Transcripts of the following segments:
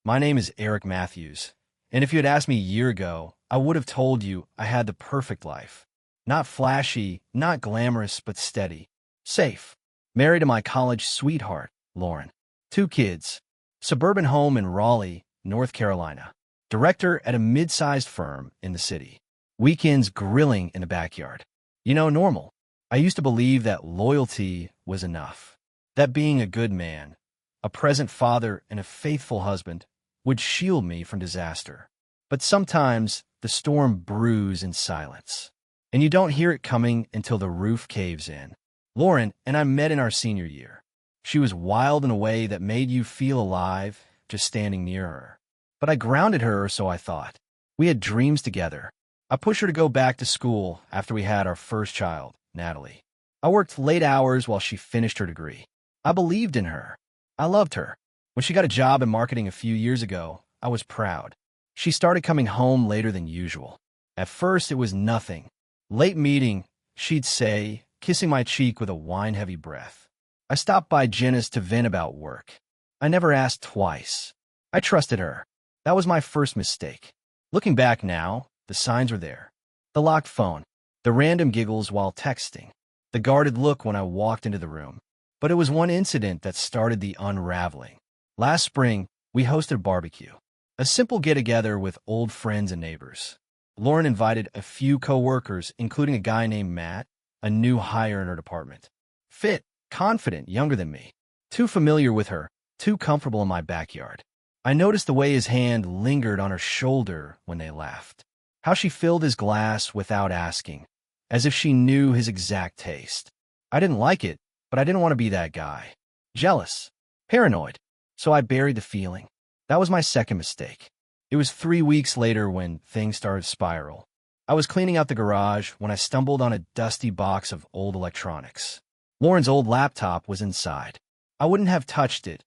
My name is Eric Matthews, and if you had asked me a year ago, I would have told you I had the perfect life. Not flashy, not glamorous, but steady. Safe. Married to my college sweetheart, Lauren. 2 kids. Suburban home in Raleigh, North Carolina. Director at a mid-sized firm in the city. Weekends grilling in the backyard. Normal. I used to believe that loyalty was enough. That being a good man, a present father, and a faithful husband would shield me from disaster. But sometimes the storm brews in silence, and you don't hear it coming until the roof caves in. Lauren and I met in our senior year. She was wild in a way that made you feel alive just standing near her. But I grounded her, or so I thought. We had dreams together. I pushed her to go back to school after we had our first child, Natalie. I worked late hours while she finished her degree. I believed in her. I loved her. When she got a job in marketing a few years ago, I was proud. She started coming home later than usual. At first, it was nothing. Late meeting, she'd say, kissing my cheek with a wine-heavy breath. I stopped by Jenna's to vent about work. I never asked twice. I trusted her. That was my first mistake. Looking back now, the signs were there. The locked phone, the random giggles while texting, the guarded look when I walked into the room. But it was one incident that started the unraveling. Last spring, we hosted a barbecue. A simple get-together with old friends and neighbors. Lauren invited a few co-workers, including a guy named Matt, a new hire in her department. Fit, confident, younger than me. Too familiar with her, too comfortable in my backyard. I noticed the way his hand lingered on her shoulder when they laughed. How she filled his glass without asking, as if she knew his exact taste. I didn't like it, but I didn't want to be that guy. Jealous. Paranoid. So I buried the feeling. That was my second mistake. It was 3 weeks later when things started to spiral. I was cleaning out the garage when I stumbled on a dusty box of old electronics. Lauren's old laptop was inside. I wouldn't have touched it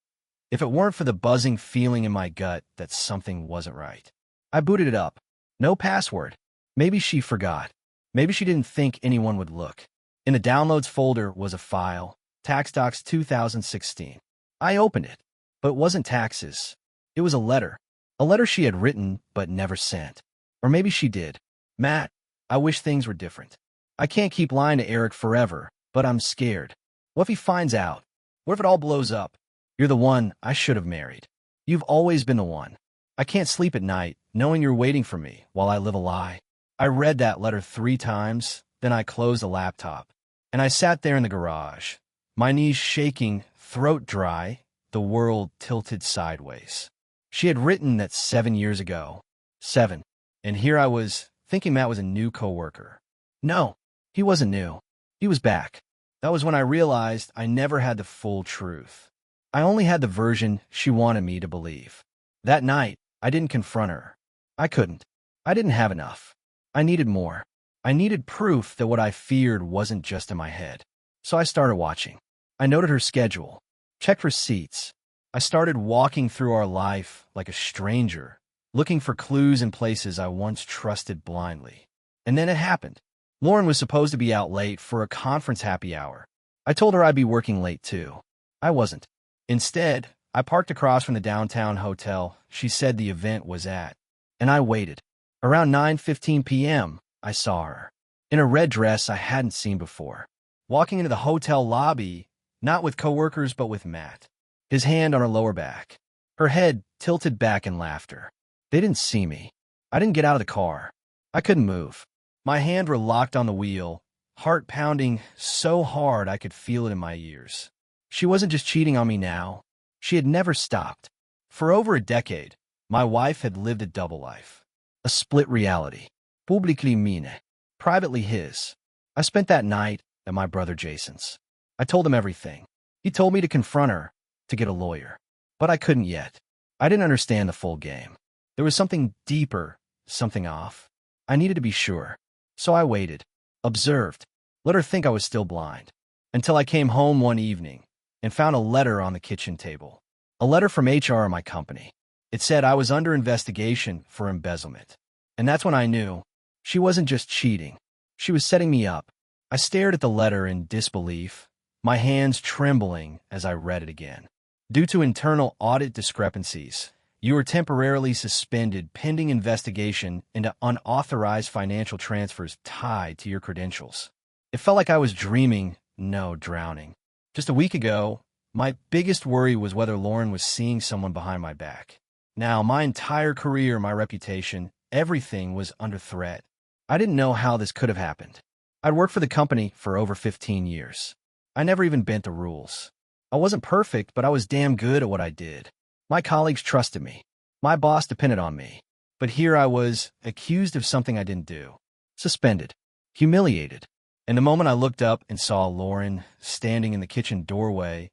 if it weren't for the buzzing feeling in my gut that something wasn't right. I booted it up. No password. Maybe she forgot. Maybe she didn't think anyone would look. In the downloads folder was a file, Tax Docs 2016. I opened it, but it wasn't taxes. It was a letter. A letter she had written but never sent. Or maybe she did. Matt, I wish things were different. I can't keep lying to Eric forever, but I'm scared. What if he finds out? What if it all blows up? You're the one I should have married. You've always been the one. I can't sleep at night knowing you're waiting for me while I live a lie. I read that letter 3 times, then I closed the laptop. And I sat there in the garage, my knees shaking, throat dry, the world tilted sideways. She had written that 7 years ago. 7. And here I was, thinking Matt was a new coworker. No, he wasn't new. He was back. That was when I realized I never had the full truth. I only had the version she wanted me to believe. That night, I didn't confront her. I couldn't. I didn't have enough. I needed more. I needed proof that what I feared wasn't just in my head. So I started watching. I noted her schedule, checked receipts. I started walking through our life like a stranger, looking for clues in places I once trusted blindly. And then it happened. Lauren was supposed to be out late for a conference happy hour. I told her I'd be working late too. I wasn't. Instead, I parked across from the downtown hotel she said the event was at, and I waited. Around 9:15 p.m., I saw her, in a red dress I hadn't seen before, walking into the hotel lobby, not with coworkers but with Matt, his hand on her lower back, her head tilted back in laughter. They didn't see me. I didn't get out of the car. I couldn't move. My hands were locked on the wheel, heart pounding so hard I could feel it in my ears. She wasn't just cheating on me now. She had never stopped. For over a decade, my wife had lived a double life. A split reality. Publicly mine. Privately his. I spent that night at my brother Jason's. I told him everything. He told me to confront her, to get a lawyer. But I couldn't yet. I didn't understand the full game. There was something deeper, something off. I needed to be sure. So I waited, observed, let her think I was still blind, until I came home one evening and found a letter on the kitchen table. A letter from HR in my company. It said I was under investigation for embezzlement. And that's when I knew she wasn't just cheating. She was setting me up. I stared at the letter in disbelief, my hands trembling as I read it again. Due to internal audit discrepancies, You were temporarily suspended pending investigation into unauthorized financial transfers tied to your credentials. It felt like I was dreaming, no, drowning. Just a week ago, my biggest worry was whether Lauren was seeing someone behind my back. Now, my entire career, my reputation, everything was under threat. I didn't know how this could have happened. I'd worked for the company for over 15 years. I never even bent the rules. I wasn't perfect, but I was damn good at what I did. My colleagues trusted me. My boss depended on me. But here I was, accused of something I didn't do. Suspended. Humiliated. And the moment I looked up and saw Lauren standing in the kitchen doorway,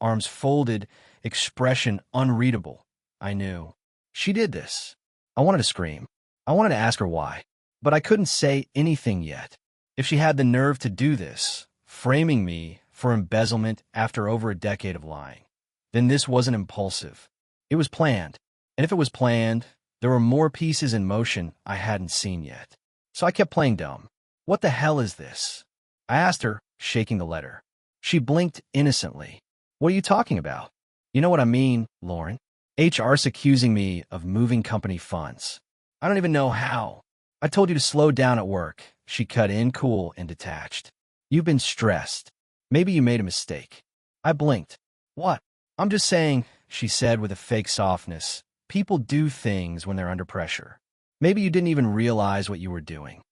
arms folded, expression unreadable, I knew. She did this. I wanted to scream. I wanted to ask her why. But I couldn't say anything yet. If she had the nerve to do this, framing me for embezzlement after over a decade of lying, then this wasn't impulsive. It was planned. And if it was planned, there were more pieces in motion I hadn't seen yet. So I kept playing dumb. What the hell is this? I asked her, shaking the letter. She blinked innocently. What are you talking about? You know what I mean, Lauren. HR's accusing me of moving company funds. I don't even know how. I told you to slow down at work. She cut in cool and detached. You've been stressed. Maybe you made a mistake. I blinked. What? I'm just saying, she said with a fake softness. People do things when they're under pressure. Maybe you didn't even realize what you were doing.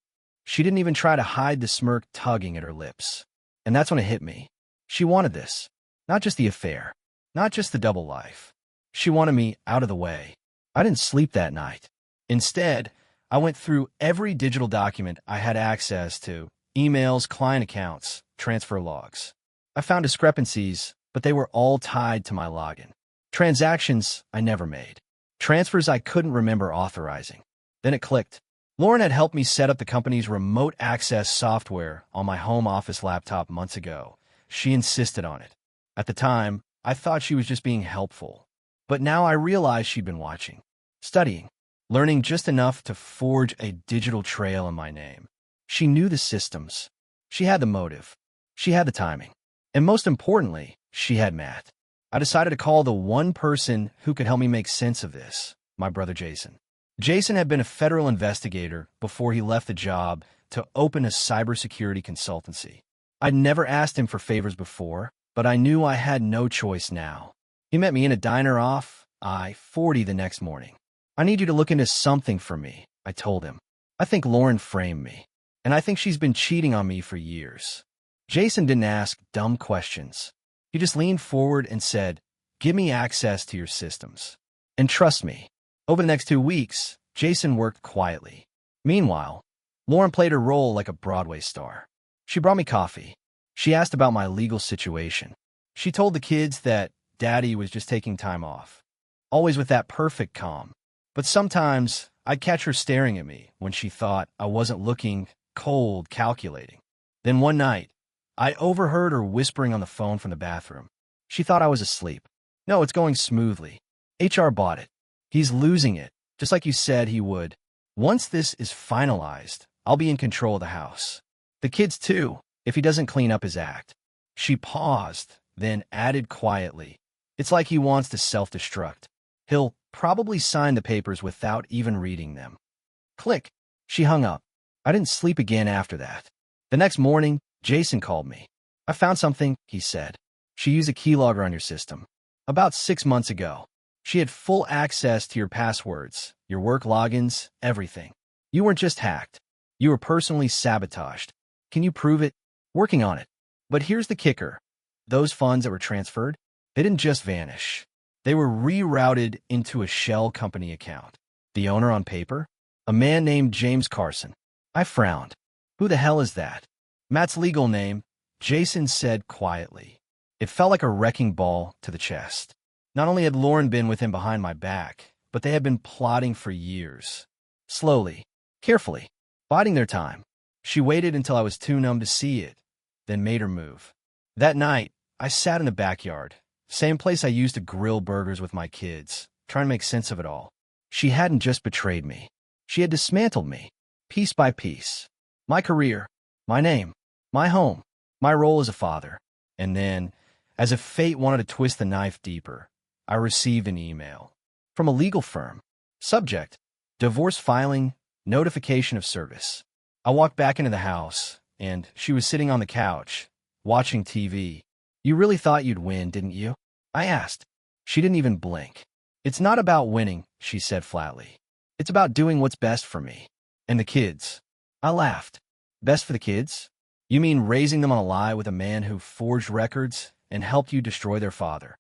She didn't even try to hide the smirk tugging at her lips. And that's when it hit me. She wanted this. Not just the affair. Not just the double life. She wanted me out of the way. I didn't sleep that night. Instead, I went through every digital document I had access to, emails, client accounts, transfer logs. I found discrepancies, but they were all tied to my login. Transactions I never made. Transfers I couldn't remember authorizing. Then it clicked. Lauren had helped me set up the company's remote access software on my home office laptop months ago. She insisted on it. At the time, I thought she was just being helpful. But now I realized she'd been watching, studying, learning just enough to forge a digital trail in my name. She knew the systems. She had the motive. She had the timing. And most importantly, she had Matt. I decided to call the one person who could help me make sense of this, my brother Jason. Jason had been a federal investigator before he left the job to open a cybersecurity consultancy. I'd never asked him for favors before, but I knew I had no choice now. He met me in a diner off I-40 the next morning. I need you to look into something for me, I told him. I think Lauren framed me, and I think she's been cheating on me for years. Jason didn't ask dumb questions. He just leaned forward and said, give me access to your systems. And trust me, over the next 2 weeks, Jason worked quietly. Meanwhile, Lauren played her role like a Broadway star. She brought me coffee. She asked about my legal situation. She told the kids that Daddy was just taking time off. Always with that perfect calm. But sometimes I'd catch her staring at me when she thought I wasn't looking, cold, calculating. Then one night, I overheard her whispering on the phone from the bathroom. She thought I was asleep. No, it's going smoothly. HR bought it. He's losing it, just like you said he would. Once this is finalized, I'll be in control of the house. The kids too, if he doesn't clean up his act. She paused, then added quietly. It's like he wants to self-destruct. He'll probably sign the papers without even reading them. Click. She hung up. I didn't sleep again after that. The next morning, Jason called me. I found something, he said. She used a keylogger on your system. About 6 months ago. She had full access to your passwords, your work logins, everything. You weren't just hacked. You were personally sabotaged. Can you prove it? Working on it. But here's the kicker. Those funds that were transferred, they didn't just vanish. They were rerouted into a shell company account. The owner on paper? A man named James Carson. I frowned. Who the hell is that? Matt's legal name, Jason said quietly. It felt like a wrecking ball to the chest. Not only had Lauren been with him behind my back, but they had been plotting for years. Slowly, carefully, biding their time. She waited until I was too numb to see it, then made her move. That night, I sat in the backyard, same place I used to grill burgers with my kids, trying to make sense of it all. She hadn't just betrayed me. She had dismantled me, piece by piece. My career, my name, my home, my role as a father. And then, as if fate wanted to twist the knife deeper, I received an email. from a legal firm. Subject: divorce filing, notification of service. I walked back into the house, and she was sitting on the couch, watching TV. You really thought you'd win, didn't you? I asked. She didn't even blink. It's not about winning, she said flatly. It's about doing what's best for me. And the kids. I laughed. Best for the kids? You mean raising them on a lie with a man who forged records and helped you destroy their father?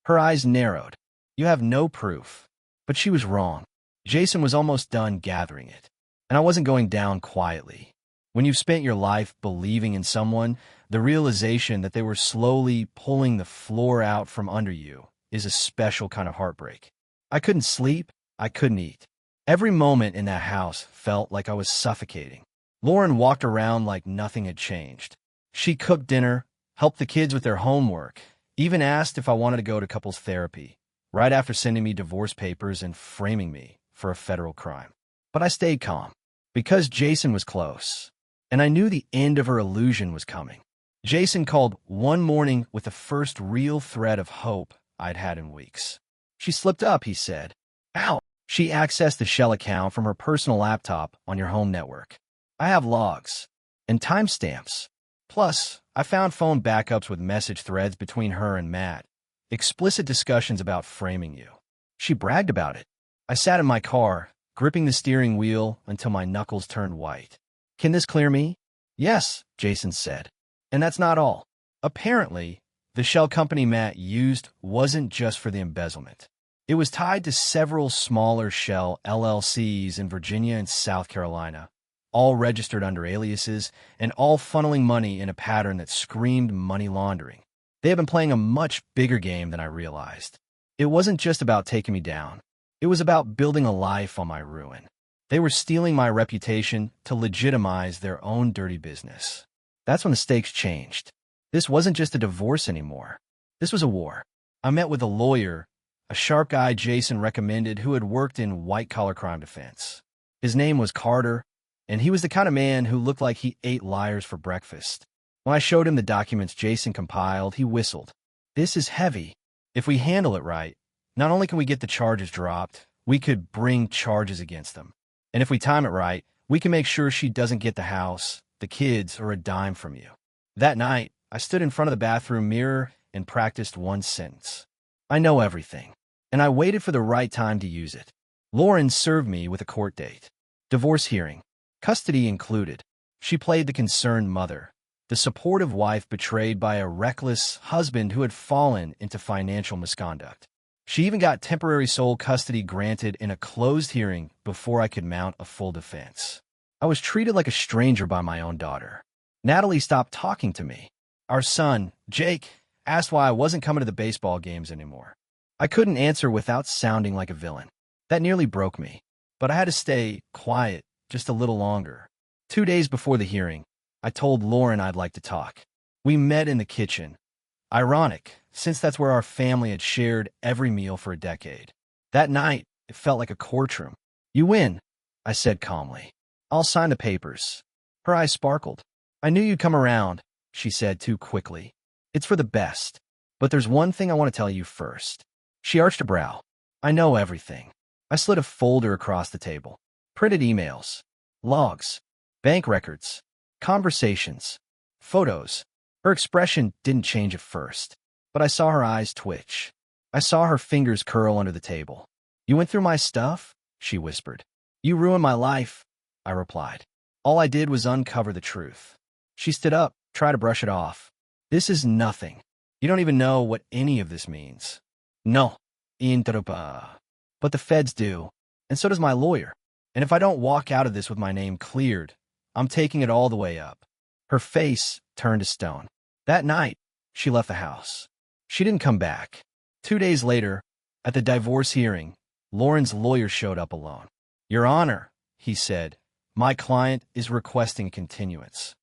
Her eyes narrowed. You have no proof. But she was wrong. Jason was almost done gathering it. And I wasn't going down quietly. When you've spent your life believing in someone, the realization that they were slowly pulling the floor out from under you is a special kind of heartbreak. I couldn't sleep. I couldn't eat. Every moment in that house felt like I was suffocating. Lauren walked around like nothing had changed. She cooked dinner, helped the kids with their homework, even asked if I wanted to go to couples therapy, right after sending me divorce papers and framing me for a federal crime. But I stayed calm, because Jason was close, and I knew the end of her illusion was coming. Jason called one morning with the first real thread of hope I'd had in weeks. She slipped up, he said. Ow! She accessed the Shell account from her personal laptop on your home network. I have logs and timestamps. Plus, I found phone backups with message threads between her and Matt. Explicit discussions about framing you. She bragged about it. I sat in my car, gripping the steering wheel until my knuckles turned white. Can this clear me? Yes, Jason said. And that's not all. Apparently, the shell company Matt used wasn't just for the embezzlement. It was tied to several smaller shell LLCs in Virginia and South Carolina, all registered under aliases and all funneling money in a pattern that screamed money laundering. They had been playing a much bigger game than I realized. It wasn't just about taking me down. It was about building a life on my ruin. They were stealing my reputation to legitimize their own dirty business. That's when the stakes changed. This wasn't just a divorce anymore. This was a war. I met with a lawyer, a sharp guy Jason recommended who had worked in white-collar crime defense. His name was Carter, and he was the kind of man who looked like he ate liars for breakfast. When I showed him the documents Jason compiled, he whistled. This is heavy. If we handle it right, not only can we get the charges dropped, we could bring charges against them. And if we time it right, we can make sure she doesn't get the house, the kids, or a dime from you. That night, I stood in front of the bathroom mirror and practiced one sentence. I know everything, and I waited for the right time to use it. Lauren served me with a court date. Divorce hearing. Custody included. She played the concerned mother, the supportive wife betrayed by a reckless husband who had fallen into financial misconduct. She even got temporary sole custody granted in a closed hearing before I could mount a full defense. I was treated like a stranger by my own daughter. Natalie stopped talking to me. Our son, Jake, asked why I wasn't coming to the baseball games anymore. I couldn't answer without sounding like a villain. That nearly broke me, but I had to stay quiet just a little longer. 2 days before the hearing, I told Lauren I'd like to talk. We met in the kitchen. Ironic, since that's where our family had shared every meal for a decade. That night, it felt like a courtroom. You win, I said calmly. I'll sign the papers. Her eyes sparkled. I knew you'd come around, she said too quickly. It's for the best. But there's one thing I want to tell you first. She arched a brow. I know everything. I slid a folder across the table. Printed emails, logs, bank records, conversations, photos. Her expression didn't change at first, but I saw her eyes twitch. I saw her fingers curl under the table. You went through my stuff? She whispered. You ruined my life, I replied. All I did was uncover the truth. She stood up, tried to brush it off. This is nothing. You don't even know what any of this means. No, interrupa. But the feds do, and so does my lawyer. And if I don't walk out of this with my name cleared, I'm taking it all the way up. Her face turned to stone. That night, she left the house. She didn't come back. 2 days later, at the divorce hearing, Lauren's lawyer showed up alone. Your Honor, he said, my client is requesting continuance.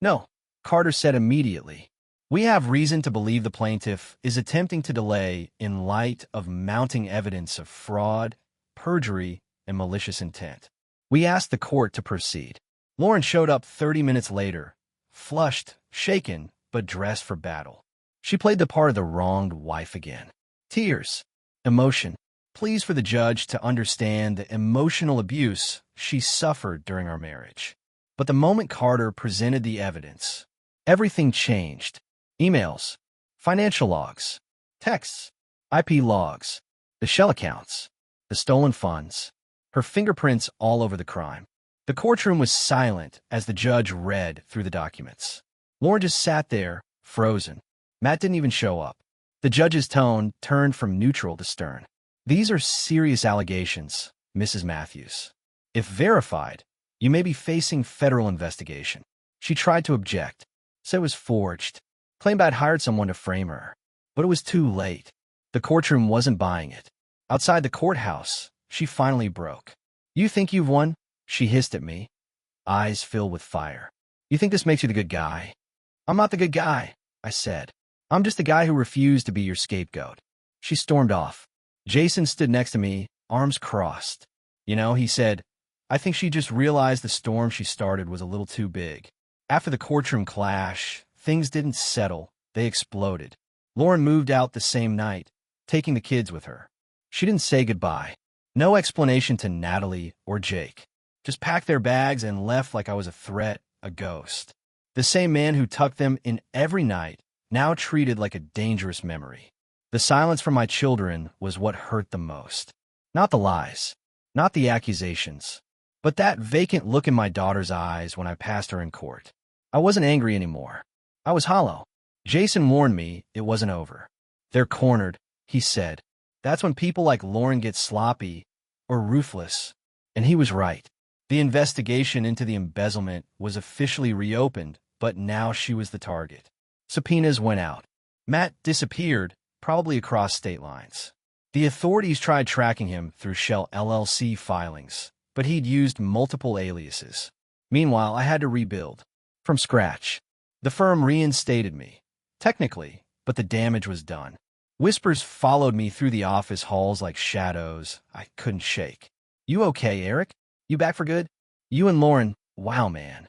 No, Carter said immediately. We have reason to believe the plaintiff is attempting to delay in light of mounting evidence of fraud, perjury, and malicious intent. We asked the court to proceed. Lauren showed up 30 minutes later, flushed, shaken, but dressed for battle. She played the part of the wronged wife again. Tears, emotion, pleas for the judge to understand the emotional abuse she suffered during our marriage. But the moment Carter presented the evidence, everything changed. Emails, financial logs, texts, IP logs, the shell accounts, the stolen funds, her fingerprints all over the crime. The courtroom was silent as the judge read through the documents. Lauren just sat there, frozen. Matt didn't even show up. The judge's tone turned from neutral to stern. These are serious allegations, Mrs. Matthews. If verified, you may be facing federal investigation. She tried to object, said it was forged, claimed I'd hired someone to frame her. But it was too late. The courtroom wasn't buying it. Outside the courthouse, she finally broke. You think you've won? She hissed at me, eyes filled with fire. You think this makes you the good guy? I'm not the good guy, I said. I'm just the guy who refused to be your scapegoat. She stormed off. Jason stood next to me, arms crossed. You know, he said, I think she just realized the storm she started was a little too big. After the courtroom clash, things didn't settle, they exploded. Lauren moved out the same night, taking the kids with her. She didn't say goodbye. No explanation to Natalie or Jake. Just packed their bags and left like I was a threat, a ghost. The same man who tucked them in every night, now treated like a dangerous memory. The silence from my children was what hurt the most. Not the lies, not the accusations, but that vacant look in my daughter's eyes when I passed her in court. I wasn't angry anymore. I was hollow. Jason warned me it wasn't over. They're cornered, he said. That's when people like Lauren get sloppy or ruthless. And he was right. The investigation into the embezzlement was officially reopened, but now she was the target. Subpoenas went out. Matt disappeared, probably across state lines. The authorities tried tracking him through Shell LLC filings, but he'd used multiple aliases. Meanwhile, I had to rebuild. From scratch. The firm reinstated me. Technically, but the damage was done. Whispers followed me through the office halls like shadows I couldn't shake. You okay, Eric? You back for good? You and Lauren, wow, man.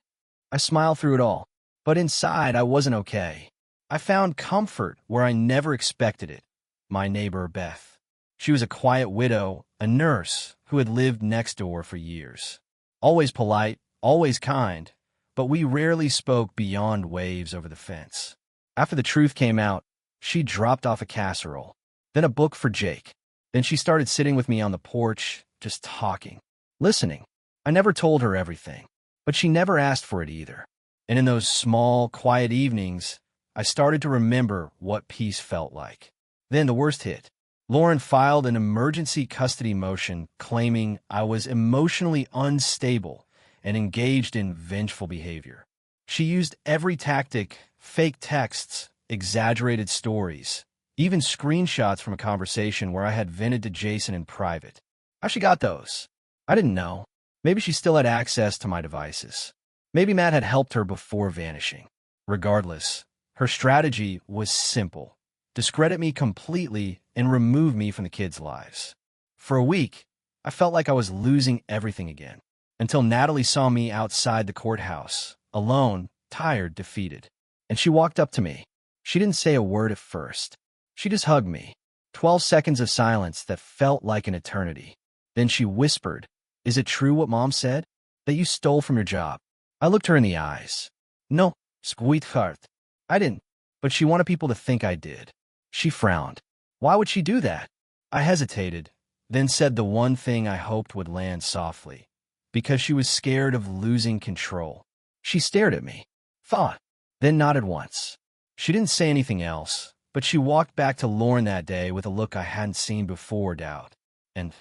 I smiled through it all. But inside, I wasn't okay. I found comfort where I never expected it. My neighbor, Beth. She was a quiet widow, a nurse who had lived next door for years. Always polite, always kind, but we rarely spoke beyond waves over the fence. After the truth came out, she dropped off a casserole, then a book for Jake. Then she started sitting with me on the porch, just talking, listening. I never told her everything, but she never asked for it either. And in those small, quiet evenings, I started to remember what peace felt like. Then the worst hit. Lauren filed an emergency custody motion claiming I was emotionally unstable and engaged in vengeful behavior. She used every tactic, fake texts, exaggerated stories, even screenshots from a conversation where I had vented to Jason in private. How she got those? I didn't know. Maybe she still had access to my devices. Maybe Matt had helped her before vanishing. Regardless, her strategy was simple. Discredit me completely and remove me from the kids' lives. For a week, I felt like I was losing everything again, until Natalie saw me outside the courthouse, alone, tired, defeated. And she walked up to me. She didn't say a word at first. She just hugged me. 12 seconds of silence that felt like an eternity. Then she whispered, "Is it true what Mom said? That you stole from your job?" I looked her in the eyes. "No, sweetheart. I didn't, but she wanted people to think I did." She frowned. Why would she do that? I hesitated, then said the one thing I hoped would land softly. Because she was scared of losing control. She stared at me, thought, then nodded once. She didn't say anything else, but she walked back to Lauren that day with a look I hadn't seen before, doubt. And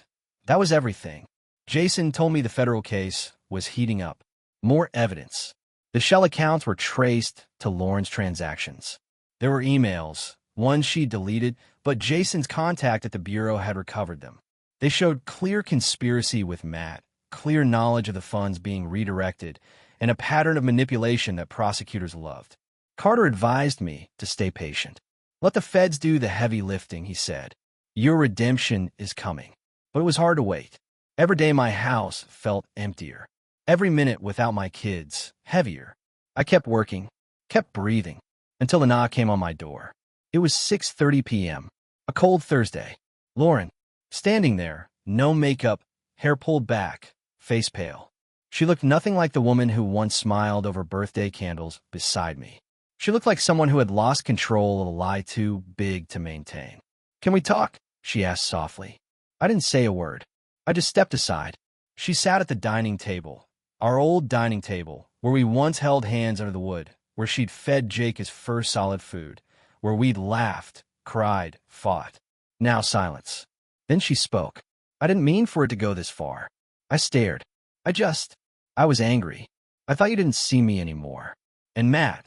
that was everything. Jason told me the federal case was heating up. More evidence. The shell accounts were traced to Lauren's transactions. There were emails, one she deleted, but Jason's contact at the Bureau had recovered them. They showed clear conspiracy with Matt, clear knowledge of the funds being redirected, and a pattern of manipulation that prosecutors loved. Carter advised me to stay patient. Let the feds do the heavy lifting, he said. Your redemption is coming. But it was hard to wait. Every day my house felt emptier. Every minute without my kids, heavier. I kept working, kept breathing, until the knock came on my door. It was 6:30 p.m., a cold Thursday. "Lauren," standing there, no makeup, hair pulled back, face pale. She looked nothing like the woman who once smiled over birthday candles beside me. She looked like someone who had lost control of a lie too big to maintain. "Can we talk?" she asked softly. I didn't say a word. I just stepped aside. She sat at the dining table, our old dining table, where we once held hands under the wood, where she'd fed Jake his first solid food, where we'd laughed, cried, fought. Now silence. Then she spoke. I didn't mean for it to go this far. I stared. I was angry. I thought you didn't see me anymore. And Matt,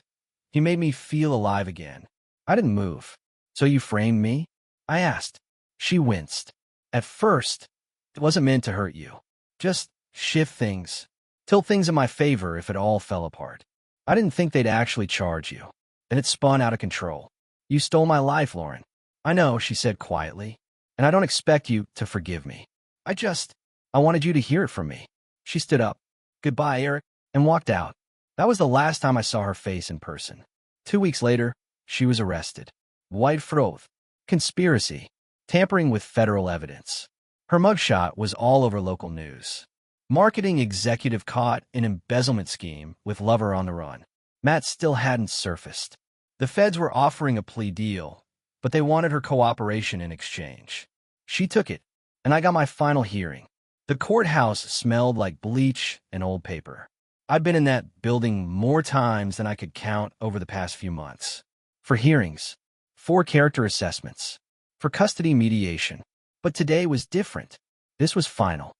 he made me feel alive again. I didn't move. "So you framed me?" I asked. She winced. "At first, it wasn't meant to hurt you. Just shift things. Tilt things in my favor if it all fell apart. I didn't think they'd actually charge you. Then it spun out of control. You stole my life, Lauren." "I know," she said quietly. "And I don't expect you to forgive me. I wanted you to hear it from me." She stood up. "Goodbye, Eric," and walked out. That was the last time I saw her face in person. 2 weeks later, she was arrested. White fraud, conspiracy, tampering with federal evidence. Her mugshot was all over local news. Marketing executive caught in embezzlement scheme with lover on the run. Matt still hadn't surfaced. The feds were offering a plea deal, but they wanted her cooperation in exchange. She took it, and I got my final hearing. The courthouse smelled like bleach and old paper. I'd been in that building more times than I could count over the past few months. For hearings, for character assessments, for custody mediation. But today was different. This was final.